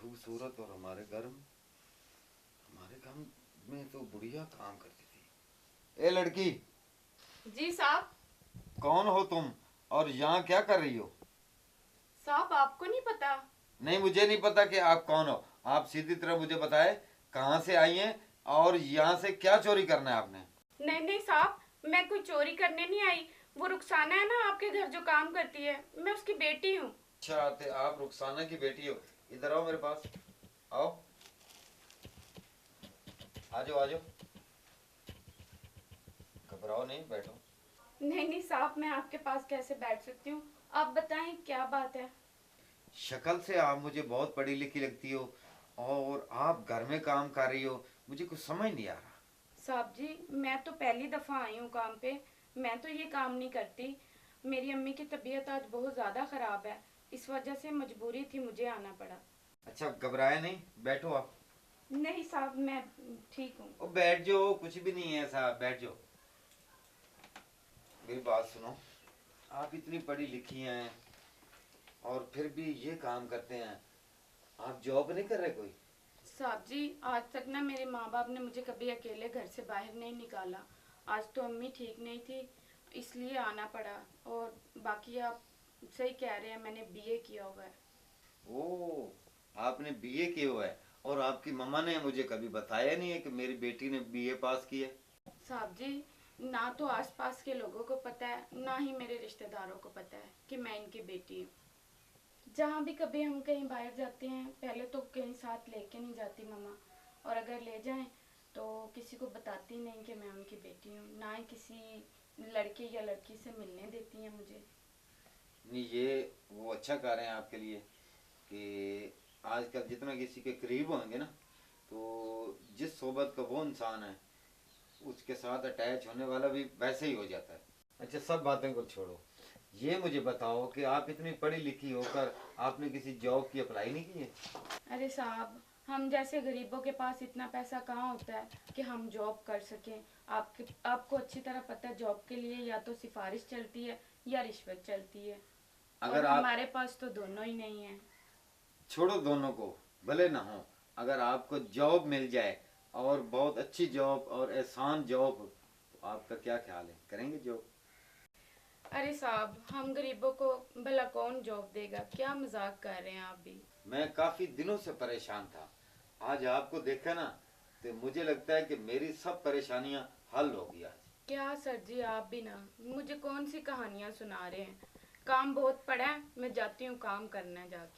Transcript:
खूबसूरत और हमारे घर में तो बुढ़िया काम करती थी। ए लड़की, जी साहब। कौन हो तुम और यहाँ क्या कर रही हो? साहब आपको नहीं पता? नहीं, मुझे नहीं पता कि आप कौन हो। आप सीधी तरह मुझे बताए कहाँ से आई हैं और यहाँ से क्या चोरी करना है आपने? नहीं नहीं साहब, मैं कोई चोरी करने नहीं आई। वो रुखसाना है ना आपके घर जो काम करती है, मैं उसकी बेटी हूँ। अच्छा, आते आप रुखसाना की बेटी हो। इधर आओ मेरे पास। आओ, आ जाओ आ जाओ। घबराओ नहीं, बैठो। नहीं नहीं साहब, मैं आपके पास कैसे बैठ सकती हूँ? आप बताएं क्या बात है। शक्ल से आप मुझे बहुत पढ़ी लिखी लगती हो और आप घर में काम कर रही हो, मुझे कुछ समझ नहीं आ रहा। साहब जी, मैं तो पहली दफा आई हूँ काम पे। मैं तो ये काम नहीं करती। मेरी अम्मी की तबीयत आज बहुत ज्यादा खराब है, इस वजह से मजबूरी थी, मुझे आना पड़ा। अच्छा, घबराए नहीं, बैठो आप। नहीं साहब, मैं ठीक हूँ। ओ बैठ जाओ, कुछ भी नहीं है ऐसा, बैठ जाओ। मेरी बात सुनो, आप इतनी पढ़ी लिखी हैं और फिर भी ये काम करते हैं। आप जॉब नहीं कर रहे कोई? साहब जी, आज तक ना मेरे माँ बाप ने मुझे कभी अकेले घर से बाहर नहीं निकाला। आज तो अम्मी ठीक नहीं थी, इसलिए आना पड़ा। और बाकी आप सही कह रहे हैं, मैंने बीए किया हुआ है। ओ, आपने बीए किया हुआ है और आपकी मम्मा ने मुझे कभी बताया नहीं है कि मेरी बेटी ने बीए पास किया है। साहब जी, ना तो आसपास के लोगों को पता है, ना ही मेरे रिश्तेदारों को पता है कि मैं इनकी बेटी हूँ। जहाँ भी कभी हम कहीं बाहर जाते हैं, पहले तो कहीं साथ लेके नहीं जाती मम्मा। और अगर ले जाएं तो किसी को बताती नहीं कि मैं उनकी बेटी हूँ, ना ही किसी लड़के या लड़की से मिलने देती हैं मुझे। नहीं, ये वो अच्छा कर रहे हैं आपके लिए कि आजकल जितना किसी के करीब होंगे ना, तो जिस सोबत का वो इंसान है उसके साथ अटैच होने वाला भी वैसे ही हो जाता है। अच्छा, सब बातें को छोड़ो, ये मुझे बताओ कि आप इतनी पढ़ी लिखी होकर आपने किसी जॉब की अप्लाई नहीं की है? अरे साहब, हम जैसे गरीबों के पास इतना पैसा कहाँ होता है कि हम जॉब कर सकें। आपको अच्छी तरह पता है, जॉब के लिए या तो सिफारिश चलती है या रिश्वत चलती है। और अगर आप, हमारे पास तो दोनों ही नहीं है। छोड़ो दोनों को, भले ना हो, अगर आपको जॉब मिल जाए और बहुत अच्छी जॉब और एहसान जॉब, तो आपका क्या ख्याल है, करेंगे जॉब? अरे साहब, हम गरीबों को भला कौन जॉब देगा? क्या मजाक कर रहे हैं आप भी। मैं काफी दिनों से परेशान था, आज आपको देखा ना तो मुझे लगता है कि मेरी सब परेशानियां हल होगी आज। क्या सर जी, आप भी ना मुझे कौन सी कहानियां सुना रहे हैं। काम बहुत पड़ा है, मैं जाती हूँ काम करना है जाके।